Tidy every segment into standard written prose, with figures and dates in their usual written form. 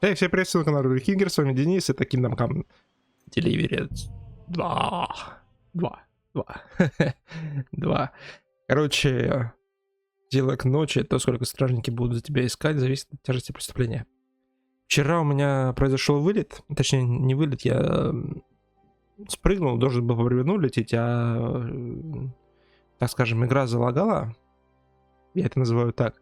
Эй, всем привет, ссылка на Кингер, с вами Денис, и таким нам Deliverance 2. Короче, дело к ночи, то, сколько стражники будут за тебя искать, зависит от тяжести преступления. Вчера у меня произошел вылет, точнее, не вылет, я спрыгнул, должен был по времени лететь, так скажем, игра залагала, я это называю так,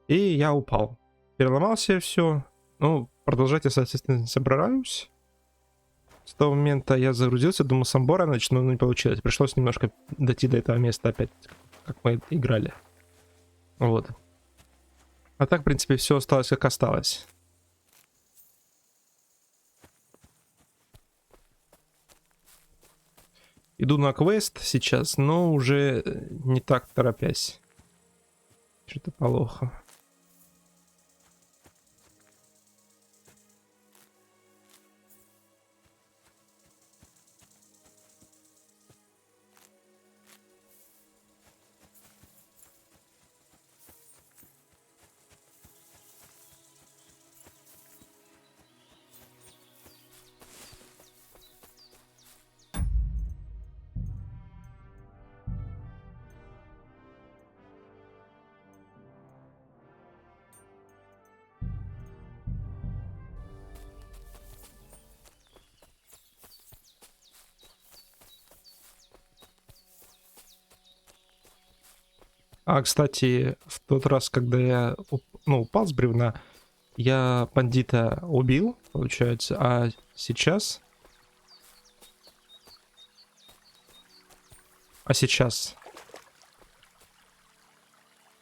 и я упал. Переломал себе все, ну, продолжать я, соответственно, не собираюсь. С того момента я загрузился, думал, с амбора начну, но не получилось. Пришлось немножко дойти до этого места опять, как мы играли. Вот. А так, в принципе, все осталось, как осталось. Иду на квест сейчас, но уже не так торопясь. Что-то плохо. А, кстати, в тот раз, когда я упал с бревна, я бандита убил, получается, а сейчас...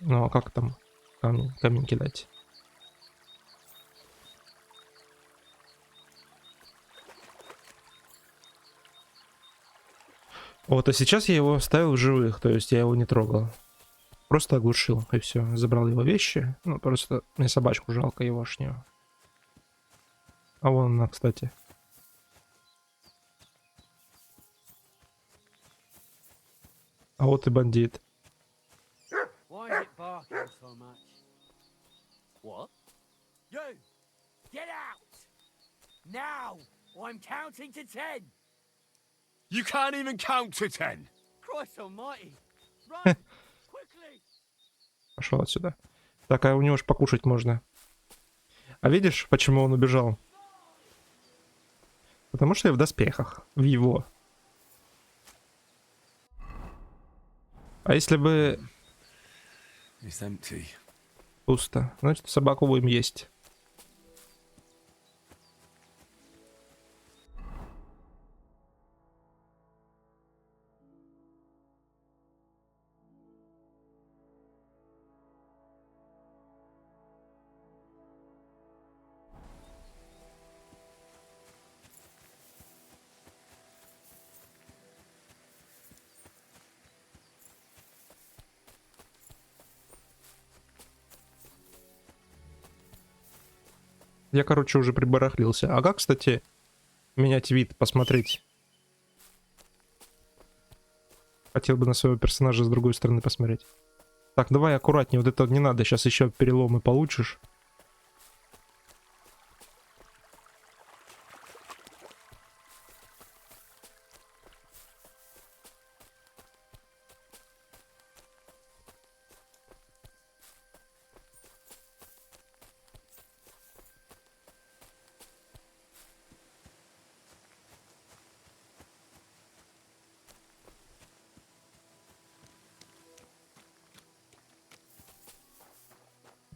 Ну, а как там камень кидать? Вот, а сейчас я его оставил в живых, то есть я его не трогал. Просто оглушил, и все. Забрал его вещи. Ну, просто мне собачку жалко егошнюю. А вон она, кстати. А вот и бандит. You can't even count to 10. Christ almighty. Run! Quickly! Пошел отсюда. Так, а у него ж покушать можно. А видишь, почему он убежал? Потому что я в доспехах. В его. А если бы... It's empty. Пусто. Значит, собаку будем есть. Я, короче, уже прибарахлился. А как, кстати, менять вид, посмотреть? Хотел бы на своего персонажа с другой стороны посмотреть. Так, давай аккуратнее, вот это не надо, сейчас еще переломы получишь.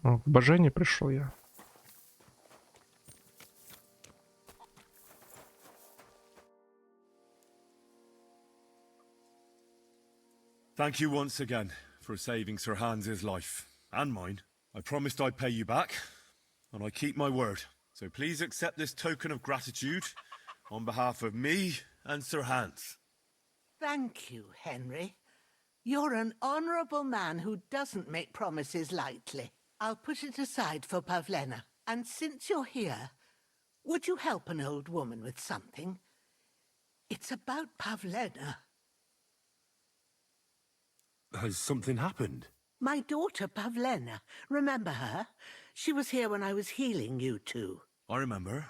О, к обожению пришел я. Thank you once again for saving Sir Hans's life and mine. I promised I'd pay you back, and I keep my word. So please accept this token of gratitude on behalf of me and Sir Hans. Thank you, Henry. You're an honourable man who doesn't make promises lightly. I'll put it aside for Pavlena. And since you're here, would you help an old woman with something? It's about Pavlena. Has something happened? My daughter Pavlena. Remember her? She was here when I was healing you two. I remember.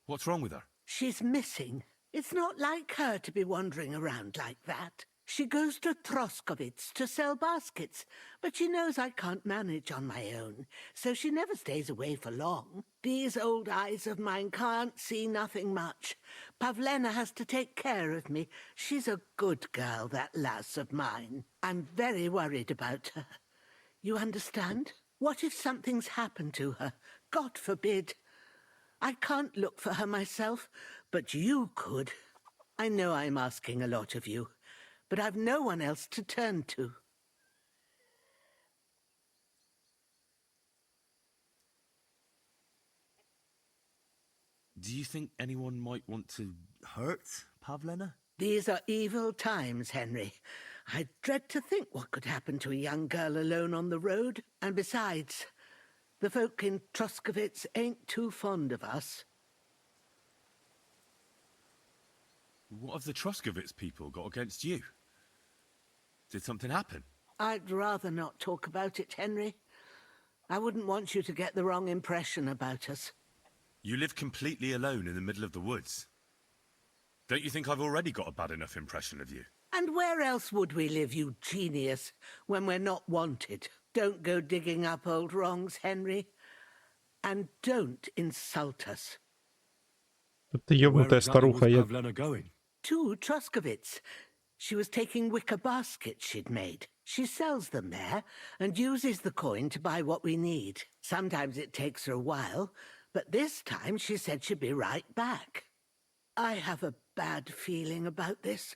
What's wrong with her? She's missing. It's not like her to be wandering around like that. She goes to Troskovitz to sell baskets, but she knows I can't manage on my own, so she never stays away for long. These old eyes of mine can't see nothing much. Pavlena has to take care of me. She's a good girl, that lass of mine. I'm very worried about her. You understand? What if something's happened to her? God forbid. I can't look for her myself, but you could. I know I'm asking a lot of you, but I've no one else to turn to. Do you think anyone might want to hurt Pavlena? These are evil times, Henry. I dread to think what could happen to a young girl alone on the road. And besides, the folk in Troskovitz ain't too fond of us. What have the Troskovitz people got against you? Did something happen? I'd rather not talk about it, Henry. I wouldn't want you to get the wrong impression about us. You live completely alone in the middle of the woods. Don't you think I've already got a bad enough impression of you? And where else would we live, you genius, when we're not wanted? Don't go digging up old wrongs, Henry. And don't insult us. Ты ёбнутая старуха, я... Pavlena going? To Troskovitz. She was taking wicker baskets she'd made. She sells them there and uses the coin to buy what we need. Sometimes it takes her a while, but this time she said she'd be right back. I have a bad feeling about this.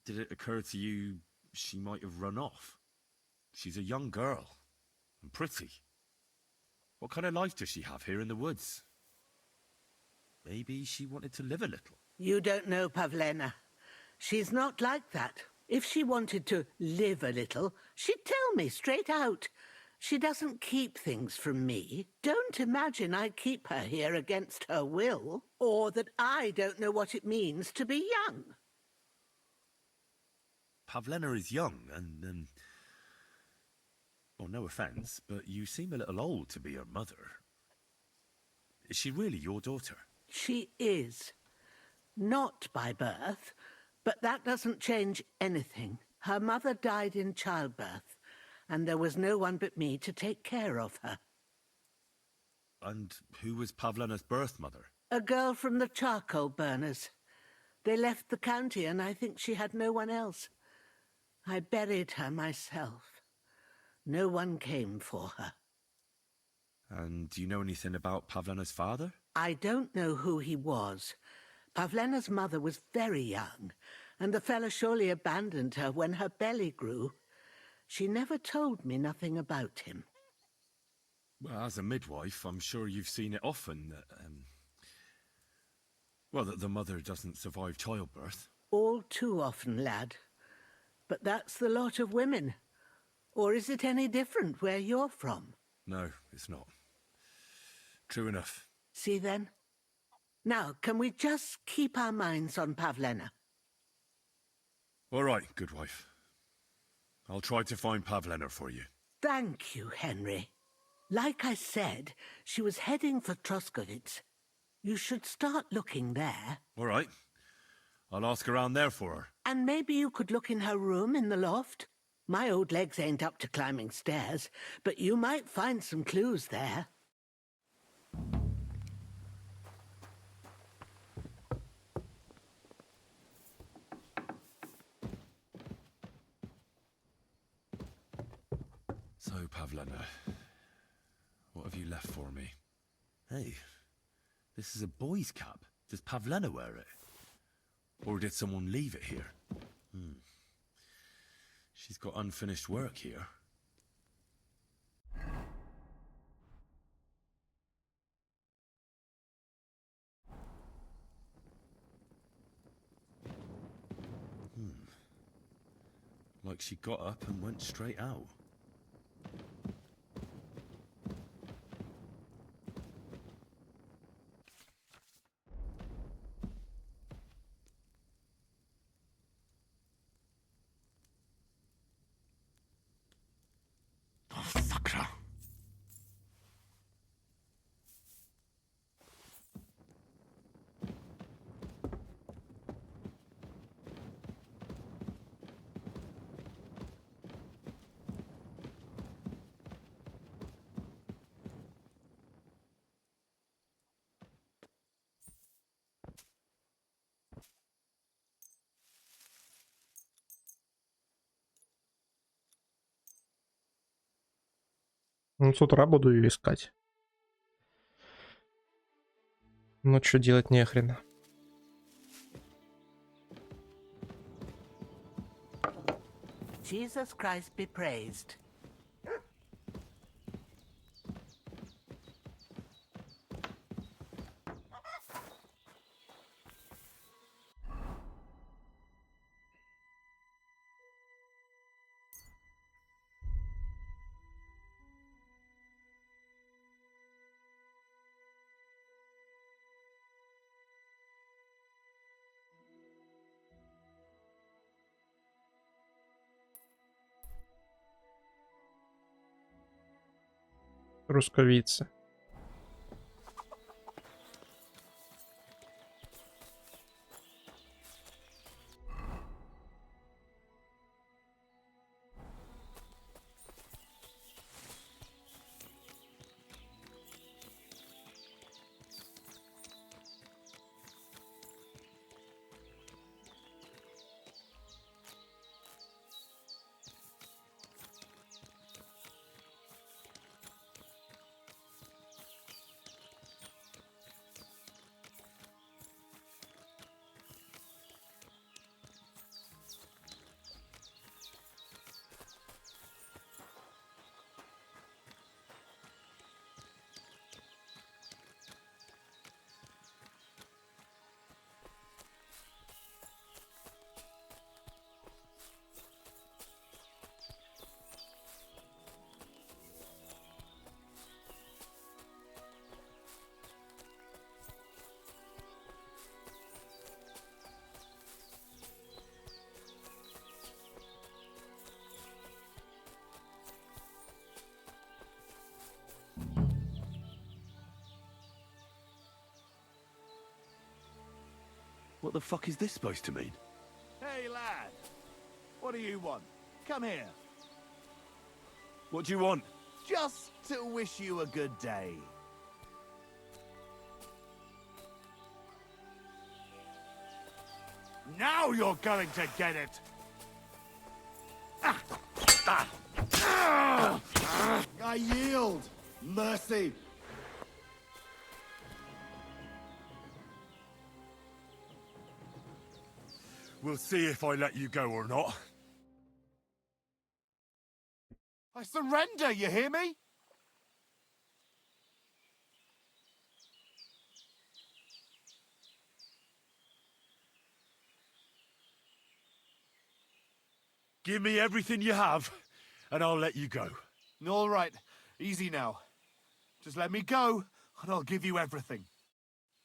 Did it occur to you she might have run off? She's a young girl and pretty. What kind of life does she have here in the woods? Maybe she wanted to live a little. You don't know Pavlena. She's not like that. If she wanted to live a little, she'd tell me straight out. She doesn't keep things from me. Don't imagine I keep her here against her will, or that I don't know what it means to be young. Pavlena is young and, well, no offence, but you seem a little old to be her mother. Is she really your daughter? She is. Not by birth, but that doesn't change anything. Her mother died in childbirth, and there was no one but me to take care of her. And who was Pavlena's birth mother? A girl from the charcoal burners. They left the county, and I think she had no one else. I buried her myself. No one came for her. And do you know anything about Pavlena's father? I don't know who he was. Pavlena's mother was very young, and the fella surely abandoned her when her belly grew. She never told me nothing about him. Well, as a midwife, I'm sure you've seen it often that, well, that the mother doesn't survive childbirth. All too often, lad. But that's the lot of women. Or is it any different where you're from? No, it's not. True enough. See then? Now, can we just keep our minds on Pavlena? All right, good wife. I'll try to find Pavlena for you. Thank you, Henry. Like I said, she was heading for Troskovitz. You should start looking there. All right. I'll ask around there for her. And maybe you could look in her room in the loft. My old legs ain't up to climbing stairs, but you might find some clues there. So, Pavlena, what have you left for me? Hey, this is a boy's cap. Does Pavlena wear it? Or did someone leave it here? She's got unfinished work here. Like she got up and went straight out. Ну, с утра буду ее искать. Ну, что делать нехрена. Jesus Christ be praised. Русковицы. What the fuck is this supposed to mean? Hey, lad. What do you want? Come here. What do you want? Just to wish you a good day. Now you're going to get it. I yield. Mercy. We'll see if I let you go or not. I surrender, you hear me? Give me everything you have, and I'll let you go. All right, easy now. Just let me go, and I'll give you everything.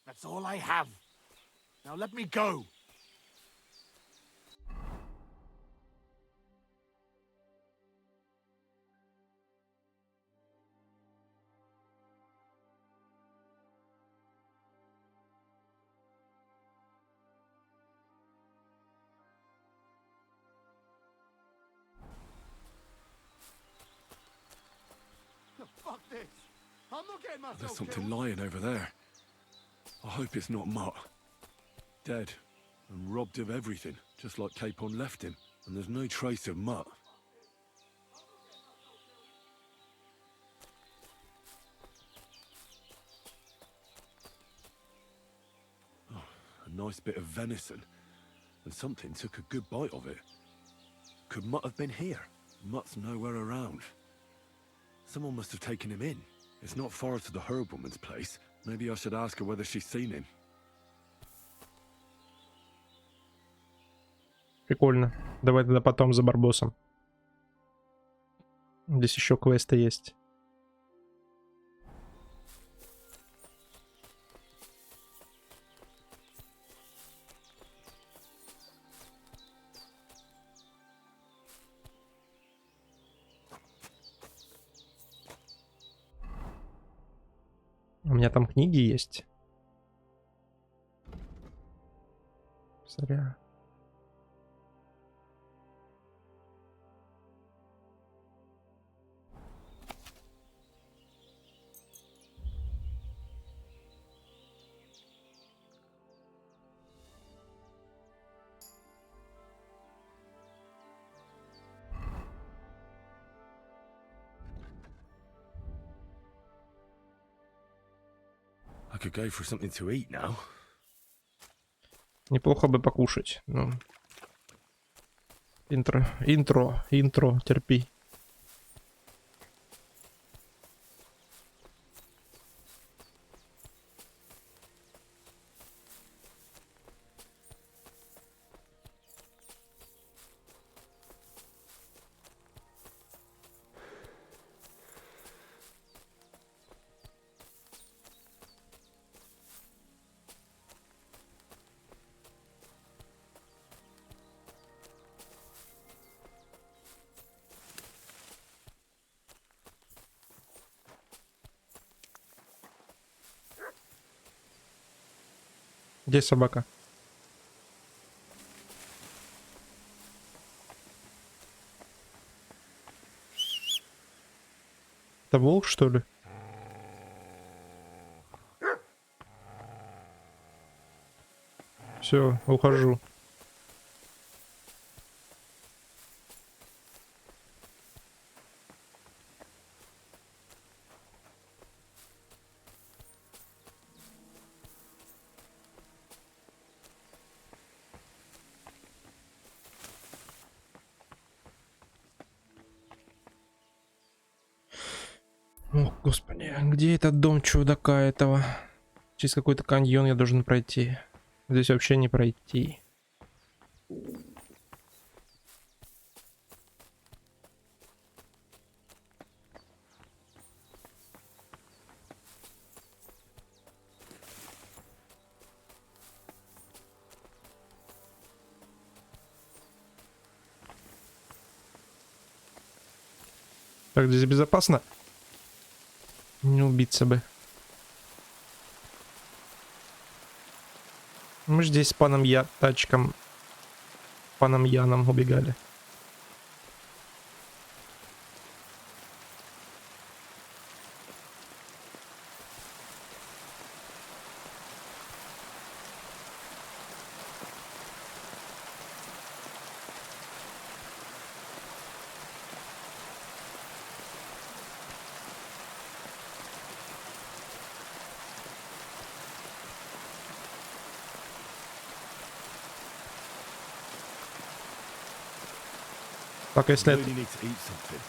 That's all I have. Now let me go. Fuck this. I'm not getting myself There's something killed. lying over there. I hope it's not Mutt. Dead and robbed of everything, just like Capon left him. And there's no trace of Mutt. Oh, a nice bit of venison. And something took a good bite of it. Could Mutt have been here? Mutt's nowhere around. Someone must have taken him in. It's not far to the herb woman's place. Maybe I should ask her whether she's seen him. Прикольно. Давай тогда потом за барбосом. Здесь еще квесты есть. У меня там книги есть. Зря. I could go for something to eat now. Неплохо бы покушать. Ну. Интро, терпи. Где собака? Это волк, что ли? Все, ухожу. О, господи, где этот дом чудака этого? Через какой-то каньон я должен пройти. Здесь вообще не пройти. Так, здесь безопасно? Не убиться бы. Мы же здесь с паном паном Яном убегали. Так, если Really need to eat something.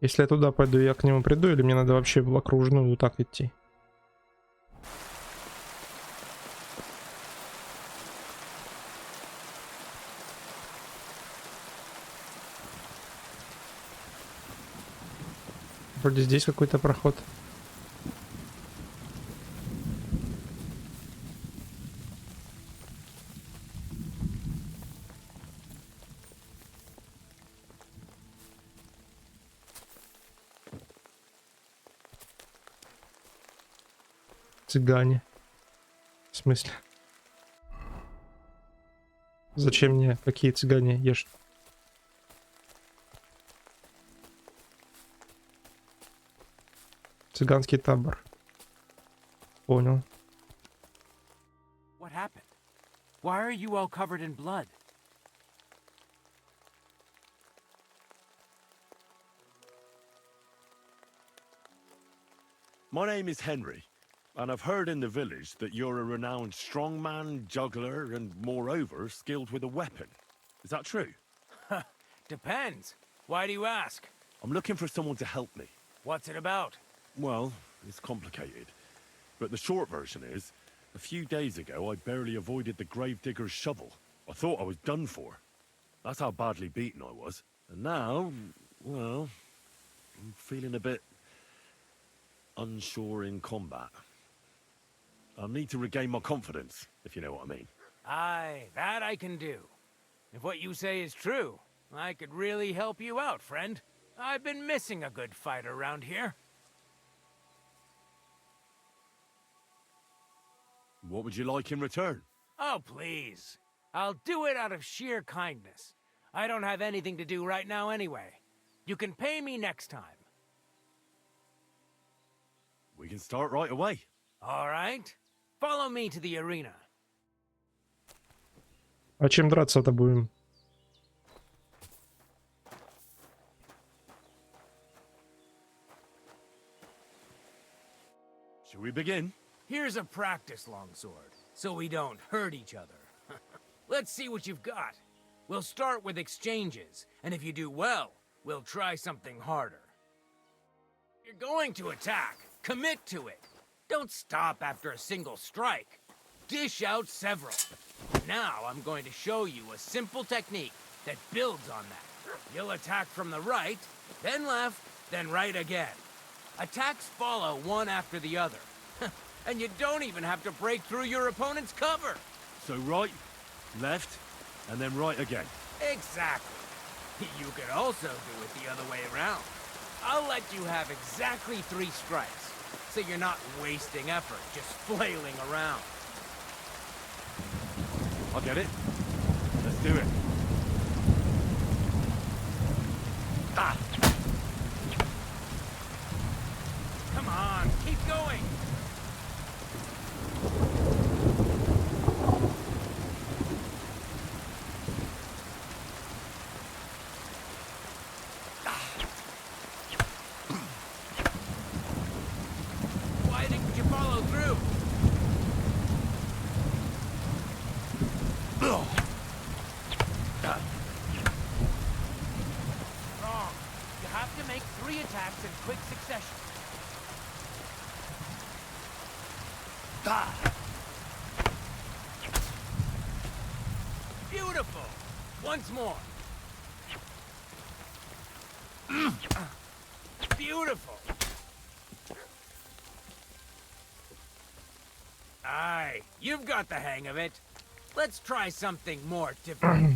я туда пойду, я к нему приду, или мне надо вообще в окружную вот так идти? Вроде здесь какой-то проход. Цыгане. В смысле? Зачем мне? Какие цыгане? Ешь. Цыганский табор. Понял. What happened? Why are you all covered in blood? My name is Henry, and I've heard in the village that you're a renowned strongman, juggler, and moreover, skilled with a weapon. Is that true? Depends. Why do you ask? I'm looking for someone to help me. What's it about? Well, it's complicated. But the short version is, a few days ago I barely avoided the gravedigger's shovel. I thought I was done for. That's how badly beaten I was. And now, well, I'm feeling a bit unsure in combat. I'll need to regain my confidence, if you know what I mean. Aye, that I can do. If what you say is true, I could really help you out, friend. I've been missing a good fight around here. What would you like in return? Oh, please. I'll do it out of sheer kindness. I don't have anything to do right now anyway. You can pay me next time. We can start right away. All right? Follow me to the arena. А чем драться-то будем? Shall we begin? Here's a practice longsword, so we don't hurt each other. Let's see what you've got. We'll start with exchanges, and if you do well, we'll try something harder. You're going to attack. Commit to it. Don't stop after a single strike. Dish out several. Now I'm going to show you a simple technique that builds on that. You'll attack from the right, then left, then right again. Attacks follow one after the other. And you don't even have to break through your opponent's cover. So right, left, and then right again. Exactly. You could also do it the other way around. I'll let you have exactly 3 strikes, so you're not wasting effort just flailing around. I get it. Let's do it. Ah! Come on, keep going. Why didn't you follow through? Wrong. You have to make 3 attacks in quick succession. Beautiful. Once more. Beautiful. Aye, you've got the hang of it. Let's try something more difficult.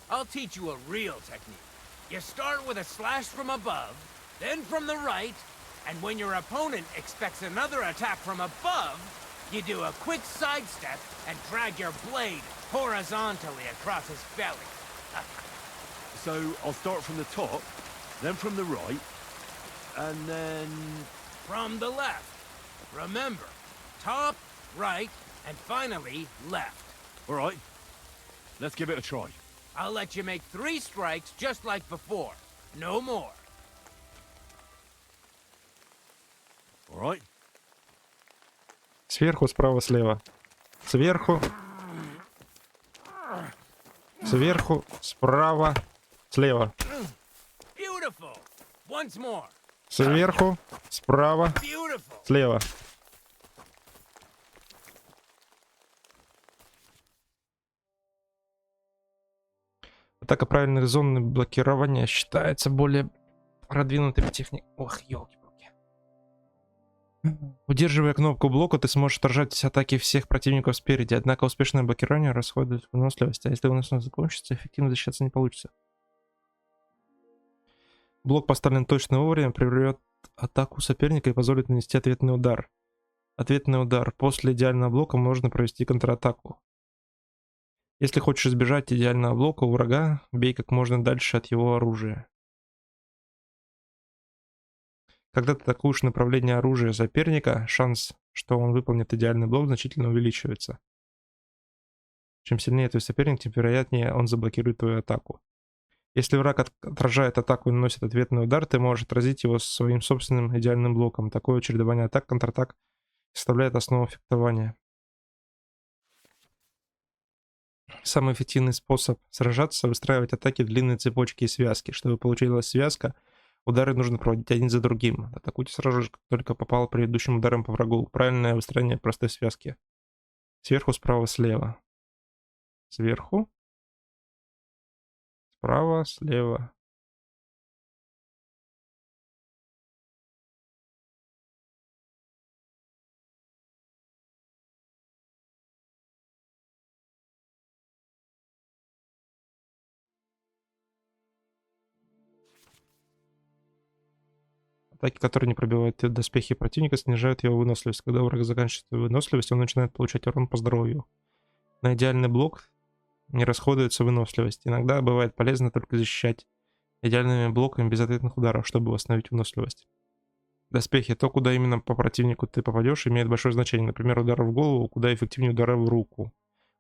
I'll teach you a real technique. You start with a slash from above, then from the right, and when your opponent expects another attack from above, you do a quick sidestep and drag your blade horizontally across his belly. So I'll start from the top, then from the right, and then... From the left. Remember, top, right, and finally left. All right, let's give it a try. I'll let you make 3 strikes just like before. No more. All right. Сверху, справа, слева. Сверху. Сверху, справа, слева. Beautiful. Once more. Сверху, справа, Beautiful. слева. Атака правильных зон блокирования считается более продвинутой техникой. Ох, елки-палки. Удерживая кнопку блока, ты сможешь отражать атаки всех противников спереди. Однако успешное блокирование расходует выносливость, а если выносливость закончится, эффективно защищаться не получится. Блок, поставлен точно вовремя, прервет атаку соперника и позволит нанести ответный удар. Ответный удар. После идеального блока можно провести контратаку. Если хочешь избежать идеального блока у врага, бей как можно дальше от его оружия. Когда ты атакуешь направление оружия соперника, шанс, что он выполнит идеальный блок, значительно увеличивается. Чем сильнее твой соперник, тем вероятнее он заблокирует твою атаку. Если враг отражает атаку и наносит ответный удар, ты можешь отразить его своим собственным идеальным блоком. Такое чередование атак, контратак составляет основу фехтования. Самый эффективный способ сражаться — выстраивать атаки в длинные цепочки и связки. Чтобы получилась связка, удары нужно проводить один за другим. Атакуйте сразу же, как только попал предыдущим ударом по врагу. Правильное выстроение простой связки. Сверху, справа, слева. Сверху, справа, слева. Атаки, которые не пробивают доспехи противника, снижают его выносливость. Когда враг заканчивает свою выносливость, он начинает получать урон по здоровью. На идеальный блок не расходуется выносливость. Иногда бывает полезно только защищать идеальными блоками без ответных ударов, чтобы восстановить выносливость. Доспехи. То, куда именно по противнику ты попадешь, имеет большое значение. Например, удары в голову, куда эффективнее удары в руку.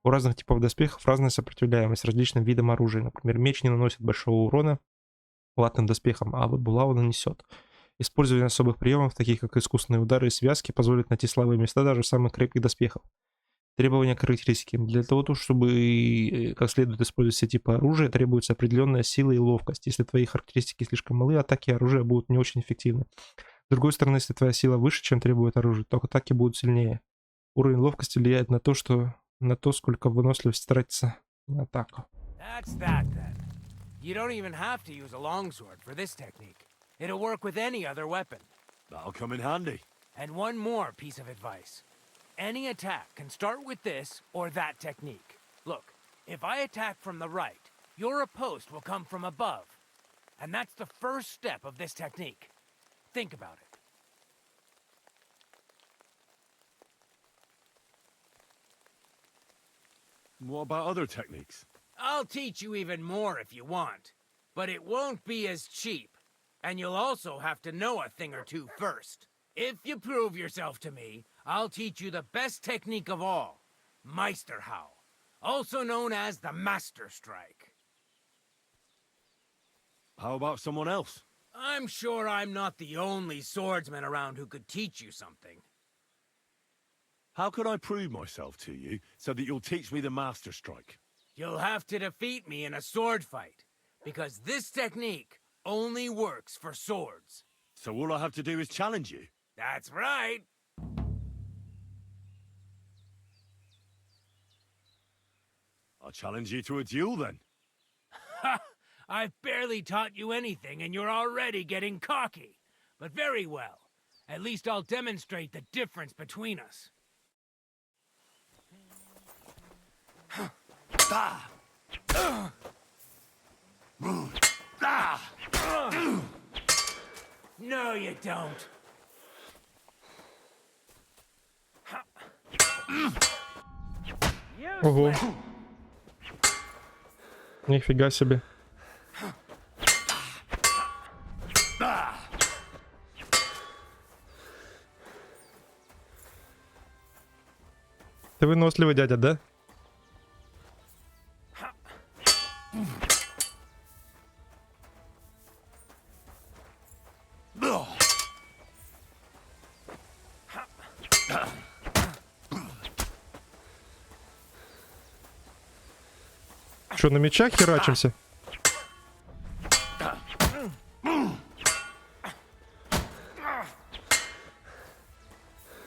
У разных типов доспехов разная сопротивляемость различным видам оружия. Например, меч не наносит большого урона латным доспехам, а вот булава нанесет. Использование особых приемов, таких как искусственные удары и связки, позволит найти слабые места даже в самых крепких доспехов. Требования к характеристикам. Для того, чтобы как следует использовать все типы оружия, требуется определенная сила и ловкость. Если твои характеристики слишком малы, атаки оружия будут не очень эффективны. С другой стороны, если твоя сила выше, чем требует оружие, то атаки будут сильнее. Уровень ловкости влияет на то, сколько выносливости тратится на атаку. That's that then. You don't even have to use a longsword for this technique. It'll work with any other weapon. That'll come in handy. And one more piece of advice. Any attack can start with this or that technique. Look, if I attack from the right, your riposte will come from above. And that's the first step of this technique. Think about it. What about other techniques? I'll teach you even more if you want. But it won't be as cheap. And you'll also have to know a thing or two first. If you prove yourself to me, I'll teach you the best technique of all, Meisterhau, also known as the Master Strike. How about someone else? I'm sure I'm not the only swordsman around who could teach you something. How can I prove myself to you so that you'll teach me the Master Strike? You'll have to defeat me in a sword fight, because this technique only works for swords. So all I have to do is challenge you? That's right. I'll challenge you to a duel then. Ha! I've barely taught you anything and you're already getting cocky. But very well. At least I'll demonstrate the difference between us. No, you don't. Ого. Нифига себе. Ты выносливый дядя, да? Что, на мечах херачимся?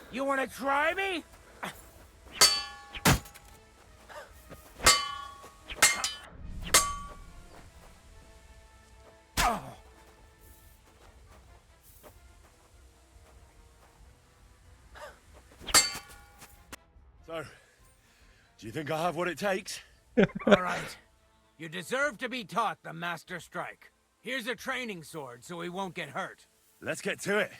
You wanna try me? So, do you think I have what it takes? All right. You deserve to be taught the Master Strike. Here's a training sword so he won't get hurt. Let's get to it.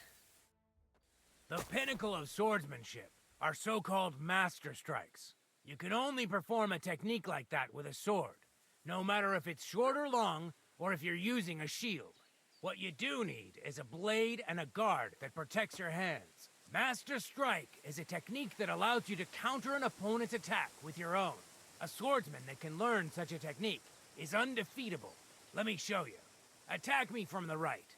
The pinnacle of swordsmanship are so-called Master Strikes. You can only perform a technique like that with a sword, no matter if it's short or long, or if you're using a shield. What you do need is a blade and a guard that protects your hands. Master Strike is a technique that allows you to counter an opponent's attack with your own. A swordsman that can learn such a technique is undefeatable. Let me show you. Attack me from the right.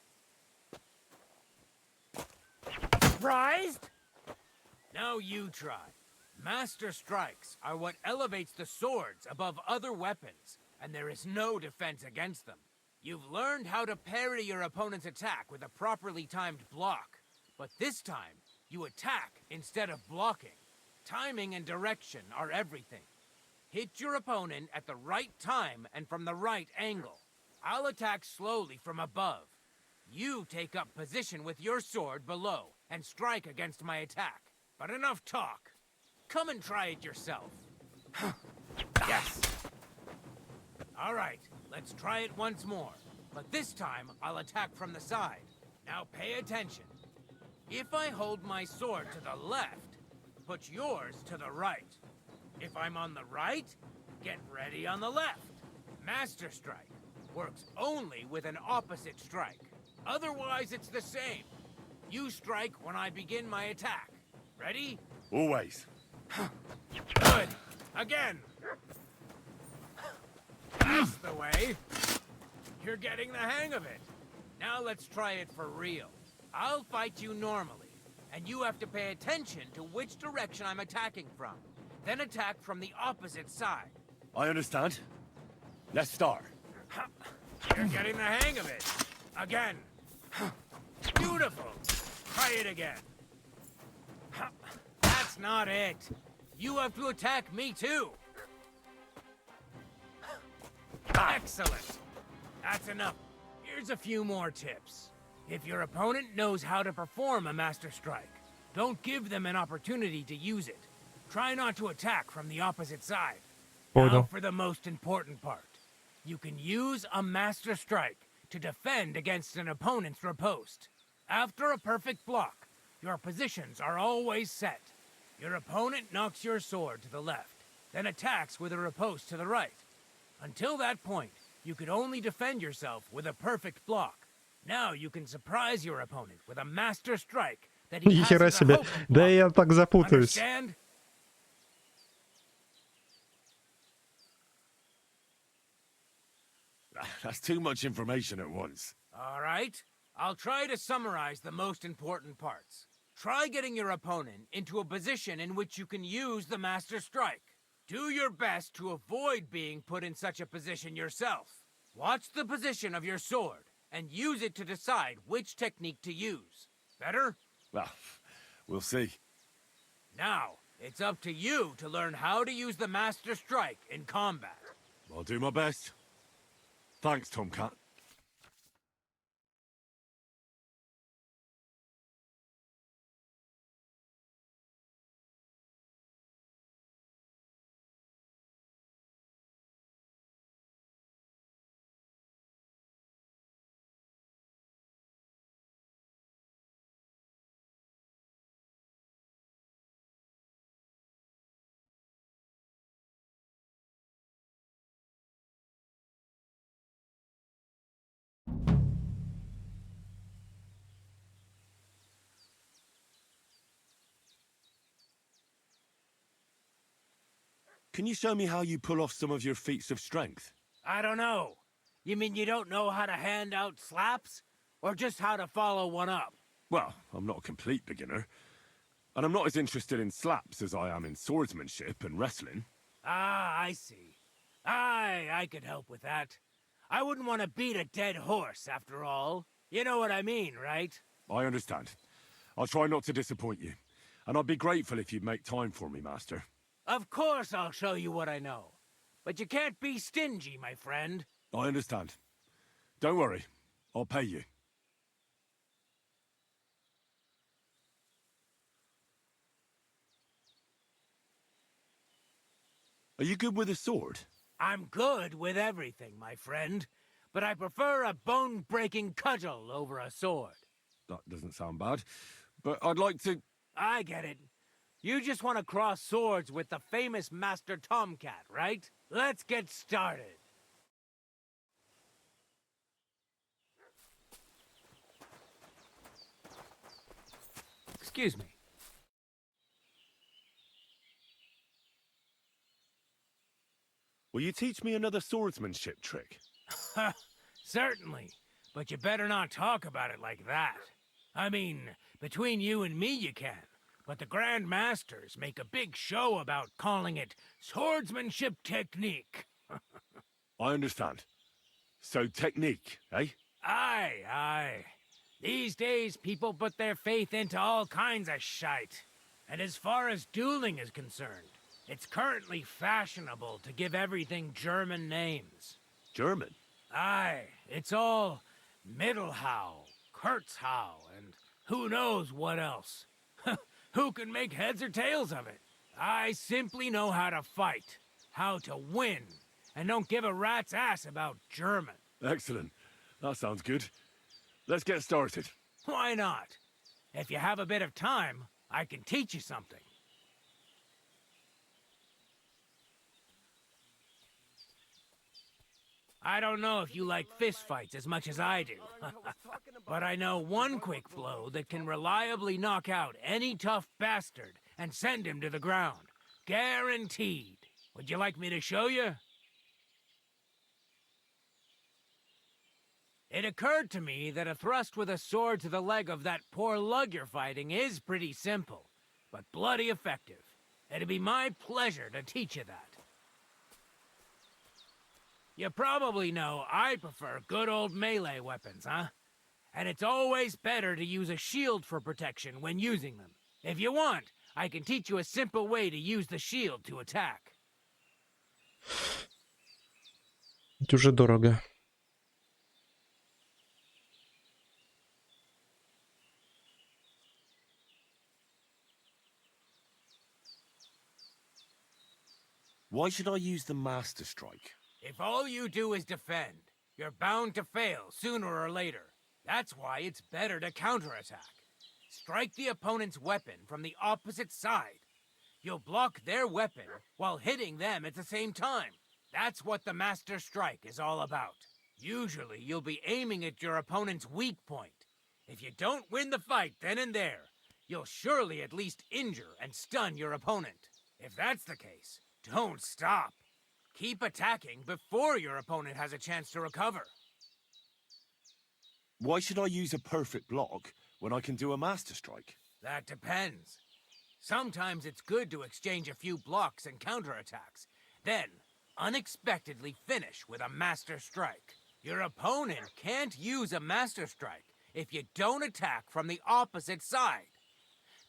Surprised? Now you try. Master Strikes are what elevates the swords above other weapons, and there is no defense against them. You've learned how to parry your opponent's attack with a properly timed block, but this time, you attack instead of blocking. Timing and direction are everything. Hit your opponent at the right time and from the right angle. I'll attack slowly from above. You take up position with your sword below and strike against my attack. But enough talk. Come and try it yourself. Yes. All right, let's try it once more. But this time, I'll attack from the side. Now pay attention. If I hold my sword to the left, put yours to the right. If I'm on the right, get ready on the left. Master Strike works only with an opposite strike. Otherwise, it's the same. You strike when I begin my attack. Ready? Always. Good. Again. That's the way. You're getting the hang of it. Now let's try it for real. I'll fight you normally, and you have to pay attention to which direction I'm attacking from. Then attack from the opposite side. I understand. Let's start. You're getting the hang of it. Again. Beautiful. Try it again. That's not it. You have to attack me too. Excellent. That's enough. Here's a few more tips. If your opponent knows how to perform a master strike, don't give them an opportunity to use it. Try not to attack from the opposite side. Now Понял. for the most important part. You can use a master strike to defend against an opponent's riposte. After a perfect block, your positions are always set. Your opponent knocks your sword to the left, then attacks with a riposte to the right. Until that point, you could only defend yourself with a perfect block. Now you can surprise your opponent with a master strike that he Ни has хера as a себе. hoping Да block. я так запутаюсь. Understand? That's too much information at once. All right. I'll try to summarize the most important parts. Try getting your opponent into a position in which you can use the master strike. Do your best to avoid being put in such a position yourself. Watch the position of your sword and use it to decide which technique to use. Better? Well, we'll see. Now, it's up to you to learn how to use the master strike in combat. I'll do my best. Thanks, Tomcat. Can you show me how you pull off some of your feats of strength? I don't know. You mean you don't know how to hand out slaps? Or just how to follow one up? Well, I'm not a complete beginner. And I'm not as interested in slaps as I am in swordsmanship and wrestling. Ah, I see. I could help with that. I wouldn't want to beat a dead horse, after all. You know what I mean, right? I understand. I'll try not to disappoint you. And I'd be grateful if you'd make time for me, Master. Of course I'll show you what I know. But you can't be stingy, my friend. I understand. Don't worry. I'll pay you. Are you good with a sword? I'm good with everything, my friend. But I prefer a bone-breaking cudgel over a sword. That doesn't sound bad. But I'd like to... I get it. You just want to cross swords with the famous Master Tomcat, right? Let's get started. Excuse me. Will you teach me another swordsmanship trick? Certainly. But you better not talk about it like that. I mean, between you and me you can. But the Grand Masters make a big show about calling it swordsmanship technique. I understand. So technique, eh? Aye. These days, people put their faith into all kinds of shite. And as far as dueling is concerned, it's currently fashionable to give everything German names. German? Aye, it's all Mittelhau, Kurzhau, and who knows what else. Who can make heads or tails of it? I simply know how to fight, how to win, and don't give a rat's ass about German. Excellent. That sounds good. Let's get started. Why not? If you have a bit of time, I can teach you something. I don't know if you like fistfights as much as I do, but I know one quick blow that can reliably knock out any tough bastard and send him to the ground. Guaranteed. Would you like me to show you? It occurred to me that a thrust with a sword to the leg of that poor lug you're fighting is pretty simple, but bloody effective. It'd be my pleasure to teach you that. You probably know I prefer good old melee weapons, huh? And it's always better to use a shield for protection when using them. If you want, I can teach you a simple way to use the shield to attack. Это уже дорого. Why should I use the Master Strike? If all you do is defend, you're bound to fail sooner or later. That's why it's better to counterattack. Strike the opponent's weapon from the opposite side. You'll block their weapon while hitting them at the same time. That's what the Master Strike is all about. Usually, you'll be aiming at your opponent's weak point. If you don't win the fight then and there, you'll surely at least injure and stun your opponent. If that's the case, don't stop. Keep attacking before your opponent has a chance to recover. Why should I use a perfect block when I can do a Master Strike? That depends. Sometimes it's good to exchange a few blocks and counterattacks, then unexpectedly finish with a Master Strike. Your opponent can't use a Master Strike if you don't attack from the opposite side.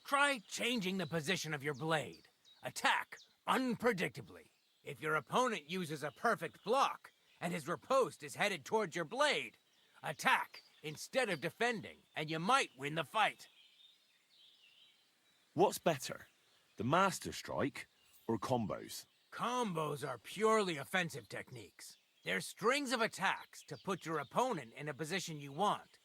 Try changing the position of your blade. Attack unpredictably. If your opponent uses a perfect block and his riposte is headed towards your blade, attack instead of defending, and you might win the fight. What's better, the Master Strike or combos? Combos are purely offensive techniques. They're strings of attacks to put your opponent in a position you want.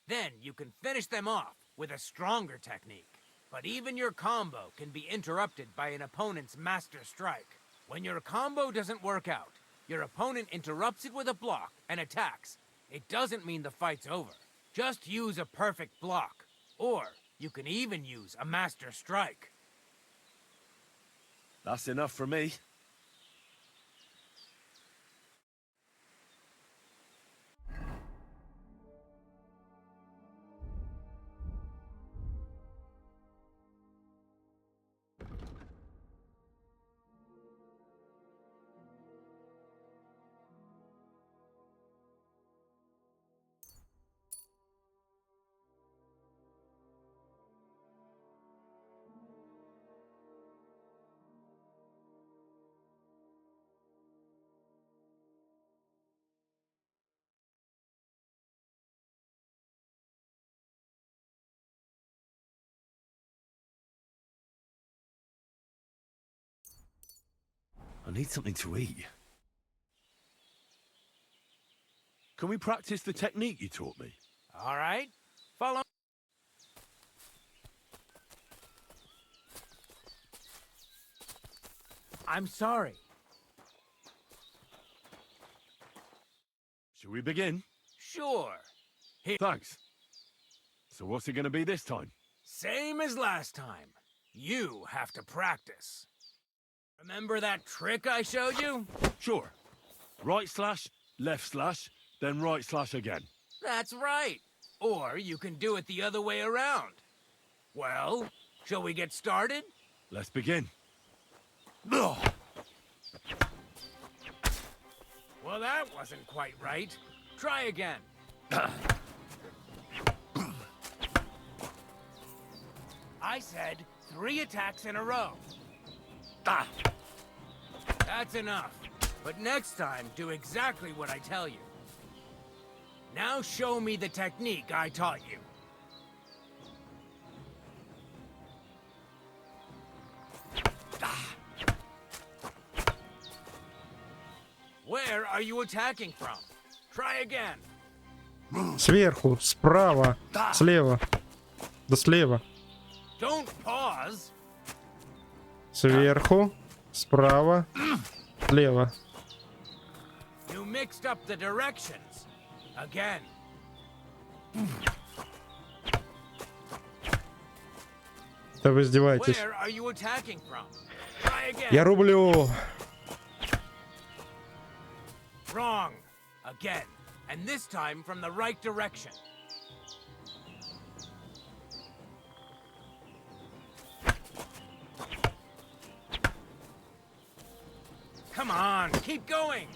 Then you can finish them off with a stronger technique. But even your combo can be interrupted by an opponent's Master Strike. When your combo doesn't work out, your opponent interrupts it with a block and attacks. It doesn't mean the fight's over. Just use a perfect block. Or you can even use a Master Strike. That's enough for me. I need something to eat. Can we practice the technique you taught me? All right, follow. I'm sorry. Shall we begin? Sure. Thanks. So what's it going to be this time? Same as last time. You have to practice. Remember that trick I showed you? Sure. Right slash, left slash, then right slash again. That's right. Or you can do it the other way around. Well, shall we get started? Let's begin. Well, that wasn't quite right. Try again. I said 3 attacks in a row. That's enough. But next time, do exactly what I tell you. Now show me the technique I taught you. Where are you attacking from? Try again. Сверху, справа, слева. Да слева. Don't pause. Сверху, справа, слева. You mixed up the directions. Again. Да вы издеваетесь. Where are you attacking from? Try again. Я рублю. Wrong. Again. And this time from the right direction. Come on, keep going.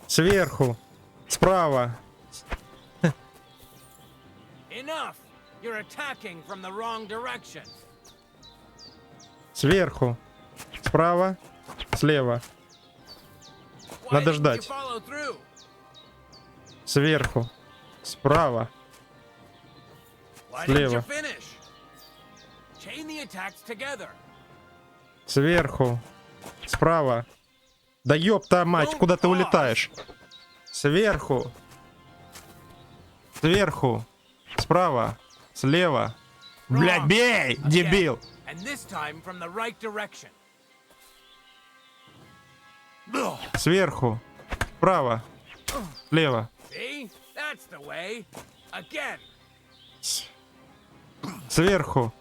Сверху. Справа. Enough. You're attacking from the wrong direction. Сверху. Справа. Слева. Why Надо didn't you ждать. follow through? Сверху. Справа. Why didn't you Слева. finish? Chain the attacks together. Сверху. Справа. Да ёпта мать, куда ты улетаешь? Сверху. Сверху. Справа. Слева. Блядь, бей, дебил. And this time from the right direction. Сверху. Справа. Слева. See? That's the way. Again. Сверху.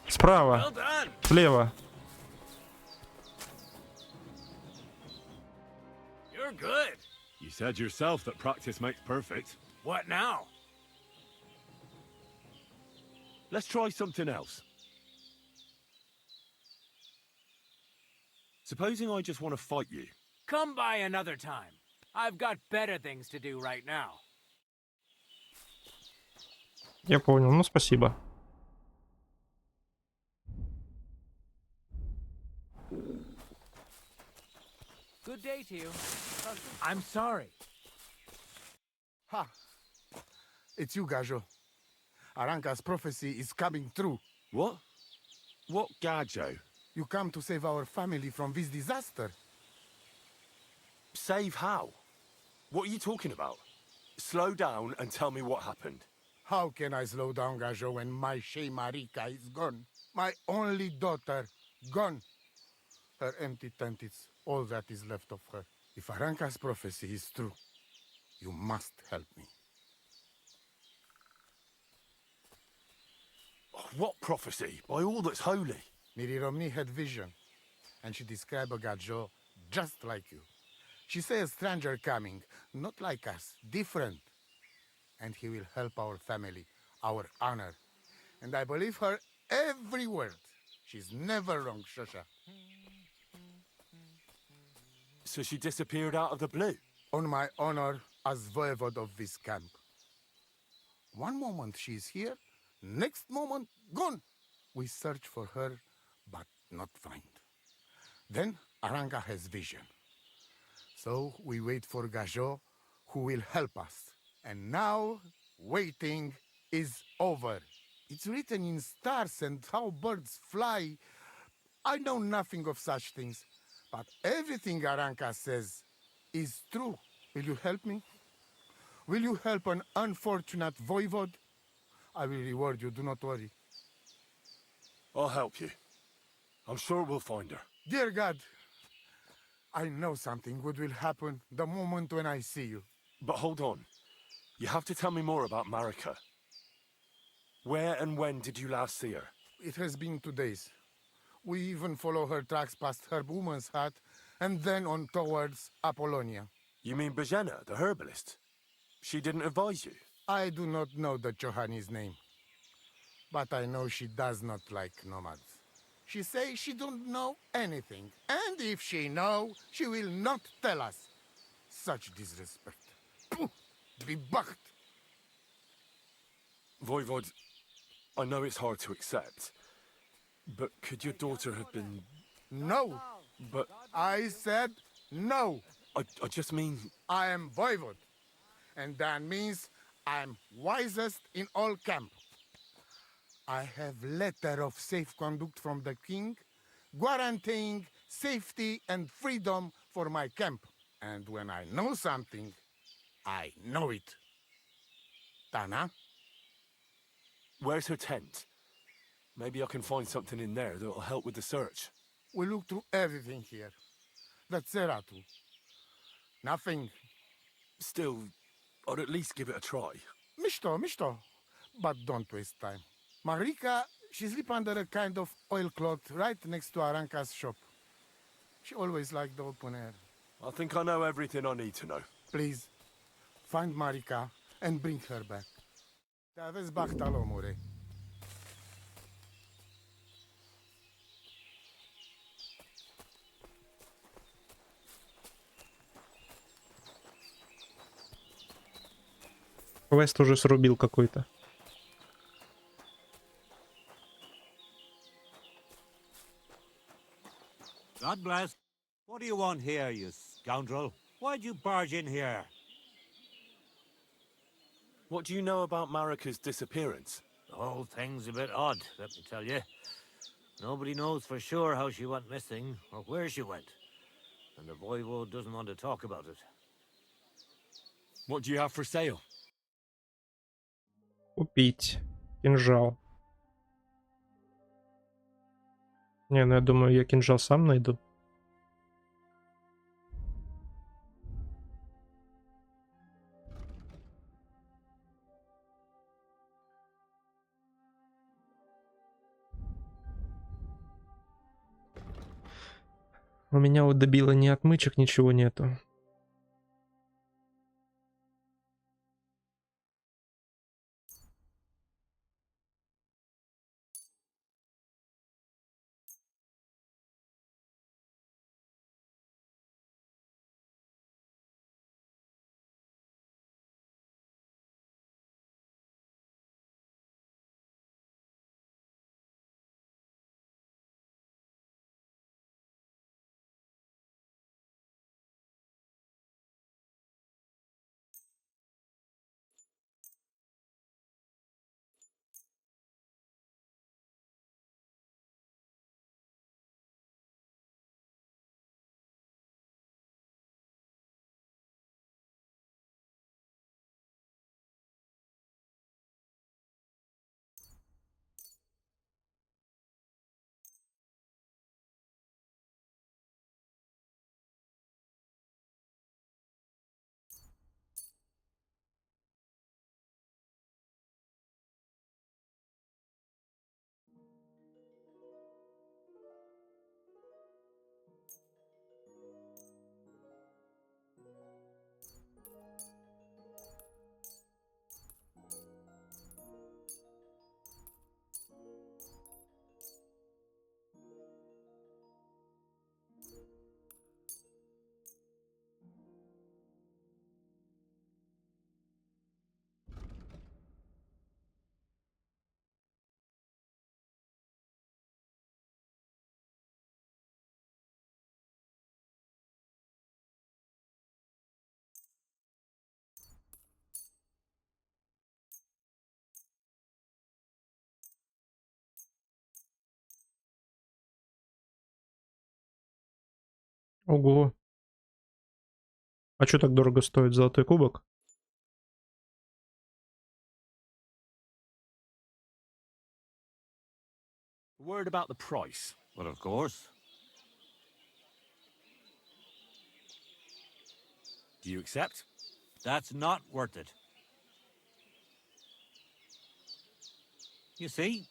Справа. Well done. Слева. You're good. You said yourself that practice makes perfect. What now? Let's try something else. Supposing I just want to fight you. Come by another time. I've got better things to do right now. Я понял, ну спасибо. Good day to you. I'm sorry. Ha! It's you, Gajo. Aranka's prophecy is coming true. What? What Gajo? You come to save our family from this disaster. Save how? What are you talking about? Slow down and tell me what happened. How can I slow down, Gajo, when my Shea Marika is gone? My only daughter, gone. Her empty tent is all that is left of her. If Aranka's prophecy is true, you must help me. What prophecy? By all that's holy. Miri Romney had vision, and she described a Gajo just like you. She said a stranger coming, not like us, different. And he will help our family, our honor. And I believe her every word. She's never wrong, Shosha. So she disappeared out of the blue? On my honor as voivode of this camp. One moment she's here, next moment gone. We search for her, but not find. Then Aranka has vision. So we wait for Gajo, who will help us. And now, waiting is over. It's written in stars and how birds fly. I know nothing of such things, but everything Aranka says is true. Will you help me? Will you help an unfortunate voivode? I will reward you, do not worry. I'll help you. I'm sure we'll find her. Dear God, I know something good will happen the moment when I see you. But hold on. You have to tell me more about Marika. Where and when did you last see her? It has been 2 days. We even follow her tracks past her woman's hut and then on towards Apollonia. You mean Bajena, the herbalist? She didn't advise you? I do not know the Johani's name, but I know she does not like nomads. She says she don't know anything, and if she know, she will not tell us. Such disrespect. Pooh! Be bucked. Voivod, I know it's hard to accept, but could your daughter have been... No. But I said no. I just mean... I am voivode, and that means I'm wisest in all camp. I have letter of safe conduct from the king, guaranteeing safety and freedom for my camp. And when I know something, I know it. Tana? Where's her tent? Maybe I can find something in there that'll help with the search. We look through everything here. That's Zeratu. Nothing. Still, I'd at least give it a try. Mishto. But don't waste time. Marika, she sleep under a kind of oilcloth right next to Aranka's shop. She always liked the open air. I think I know everything I need to know. Please, Find Marika and bring her back. Taves bachtalo more. Квест уже срубил какой-то. God bless. What do you want here, you scoundrel? Why'd you barge in here? What do you know about Marika's disappearance? The whole thing's a bit odd, let me tell you. Nobody knows for sure how she went missing or where she went. And the voivode doesn't want to talk about it. What do you have for sale? Купить. Кинжал. Не, ну я думаю, я кинжал сам найду. У меня вот добило ни отмычек, ничего нету. Ого. А что так дорого стоит золотой кубок? Word about the price. Well, of course. Do you accept? That's not worth it. You see,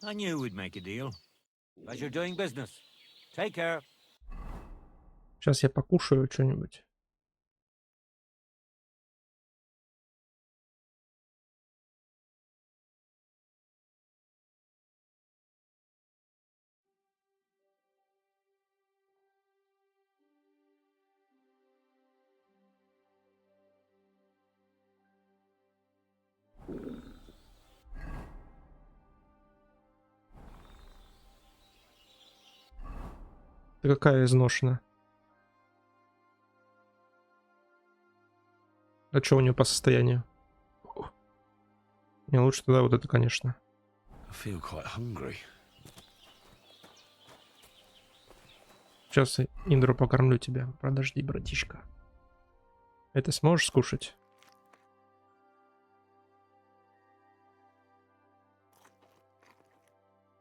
I knew we'd make a deal. Pleasure doing business. Take care. Сейчас я покушаю что-нибудь. Ты какая изношена? А что у нее по состоянию? Не, лучше тогда вот это, конечно. I feel quite hungry. Сейчас Индру покормлю тебя. Подожди, братишка. Это сможешь скушать?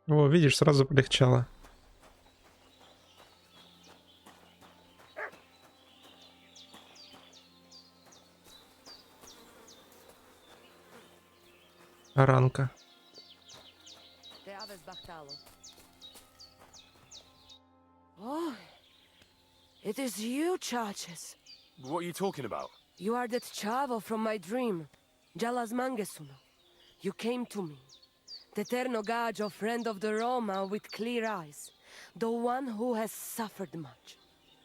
О, видишь, сразу полегчало. Ранка. Oh, it is you, Charges. What are you talking about? You are that chavo from my dream, Jalas Mangesuno. You came to me, the Eterno Gajo, friend of the Roma with clear eyes, the one who has suffered much.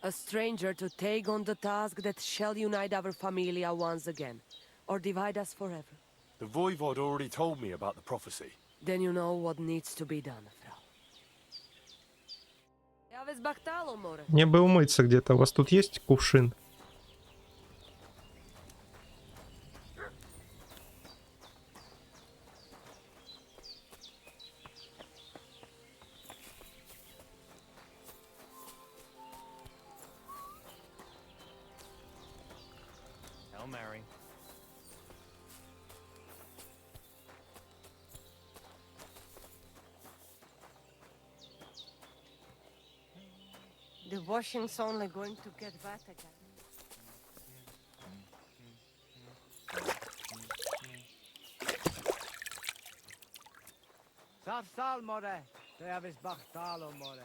A stranger to take on the task that shall unite our familia once again, or divide us forever. The Voivod already told me about the prophecy. Then you know what needs to be done, Frau. Я весь бахтало, море. Мне бы умыться где-то. У вас тут есть кувшин? Hail Mary. The washing's only going to get wet again. Sal more, to ja vis bachtalo more.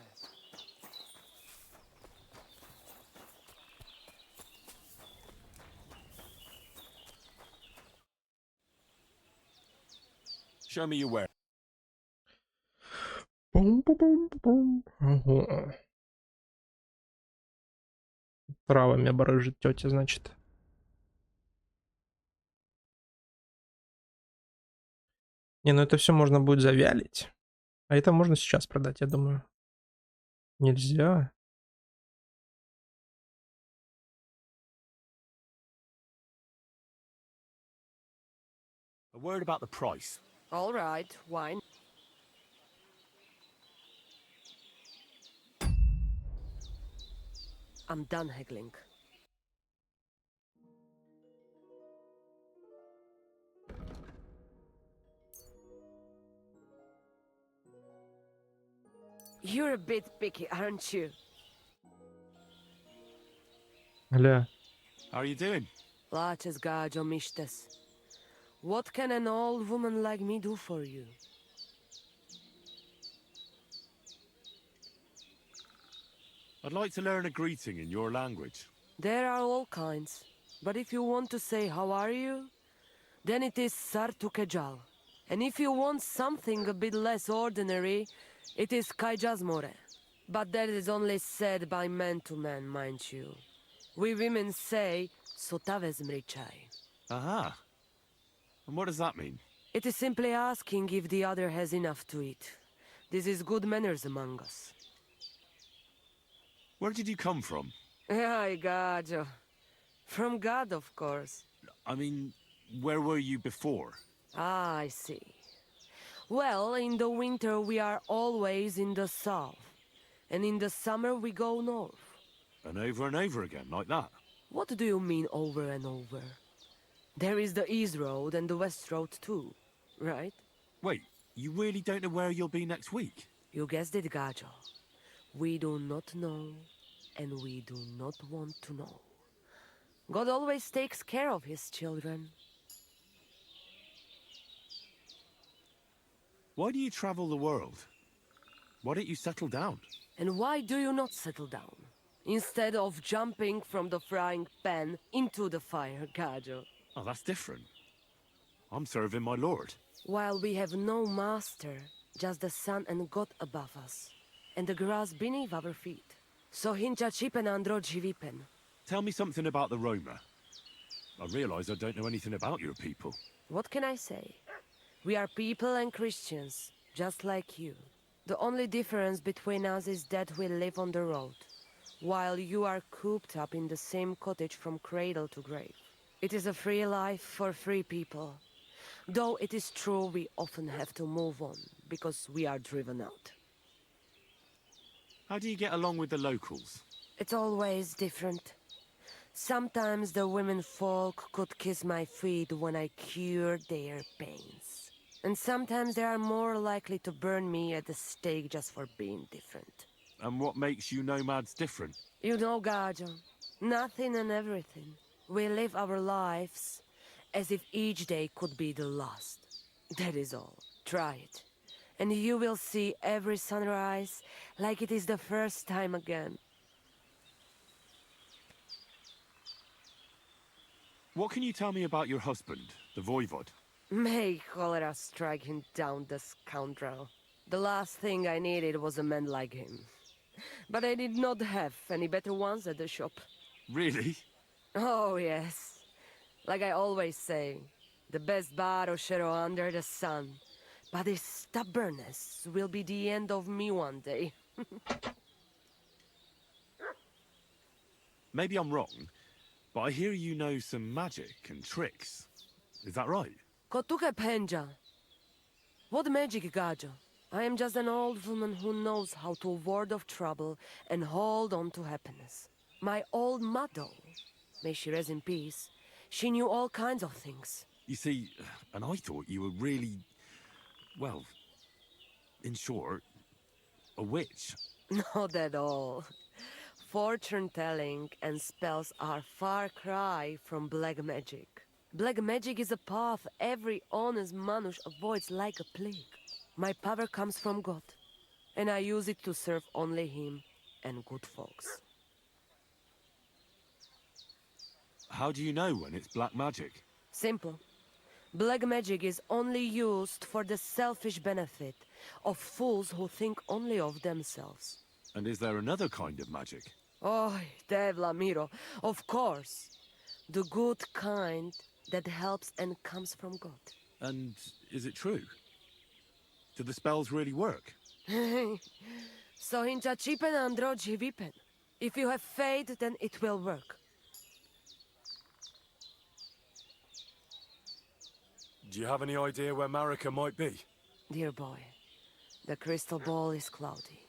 Show me your where. Пум-пум-пум-пум. Ого. Травами барыжит тетя, значит. Не, ну это все можно будет завялить. А это можно сейчас продать, я думаю. Нельзя. A word about the price. All right, wine. I'm done haggling. You're a bit picky, aren't you? Гля. How are you doing? Laches gajo mishtes. What can an old woman like me do for you? I'd like to learn a greeting in your language. There are all kinds. But if you want to say how are you, then it is sartukejal. And if you want something a bit less ordinary, it is kaijazmore. But that is only said by man to man, mind you. We women say sotavezmrichai. Aha. And what does that mean? It is simply asking if the other has enough to eat. This is good manners among us. Where did you come from? Ay, gajo. From God, of course. I mean, where were you before? Ah, I see. Well, in the winter we are always in the south. And in the summer we go north. And over again, like that? What do you mean over and over? There is the East Road and the West Road too, right? Wait, you really don't know where you'll be next week? You guessed it, gajo. We do not know, and we do not want to know. God always takes care of his children. Why do you travel the world? Why don't you settle down? And why do you not settle down? Instead of jumping from the frying pan into the fire, gajo. Oh, that's different. I'm serving my lord. While we have no master, just the sun and God above us, and the grass beneath our feet. So hincha chipen andro jivipen. Tell me something about the Roma. I realise I don't know anything about your people. What can I say? We are people and Christians, just like you. The only difference between us is that we live on the road, while you are cooped up in the same cottage from cradle to grave. It is a free life for free people. Though it is true we often have to move on, because we are driven out. How do you get along with the locals? It's always different. Sometimes the women folk could kiss my feet when I cured their pains. And sometimes they are more likely to burn me at the stake just for being different. And what makes you nomads different? You know, gajo, nothing and everything. We live our lives as if each day could be the last. That is all. Try it. And you will see every sunrise like it is the first time again. What can you tell me about your husband, the voivod? May cholera strike him down, the scoundrel. The last thing I needed was a man like him. But I did not have any better ones at the shop. Really? Oh, yes. Like I always say, the best barrochero under the sun. But his stubbornness will be the end of me one day. Maybe I'm wrong, but I hear you know some magic and tricks. Is that right? Kotuke penja. What magic, Gajo? I am just an old woman who knows how to ward off trouble and hold on to happiness. My old mother, may she rest in peace, she knew all kinds of things. You see, and I thought you were really, well, in short, a witch. Not at all. Fortune-telling and spells are far cry from black magic. Black magic is a path every honest manush avoids like a plague. My power comes from God, and I use it to serve only Him and good folks. How do you know when it's black magic? Simple. Black magic is only used for the selfish benefit of fools who think only of themselves. And is there another kind of magic? Oh, Devla Miro, of course. The good kind that helps and comes from God. And is it true? Do the spells really work? So hincha chipen androji vipen. If you have faith, then it will work. Do you have any idea where Marika might be? Dear boy, the crystal ball is cloudy.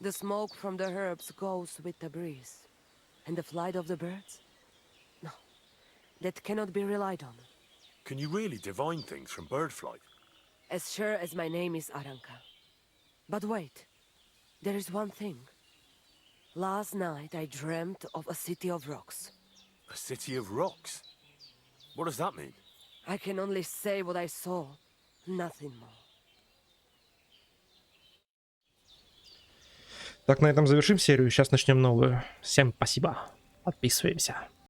The smoke from the herbs goes with the breeze. And the flight of the birds? No, that cannot be relied on. Can you really divine things from bird flight? As sure as my name is Aranka. But wait, there is one thing. Last night I dreamt of a city of rocks. A city of rocks? What does that mean? I can only say what I saw, nothing more. Так, на этом завершим серию. Сейчас начнем новую. Всем спасибо. Подписываемся.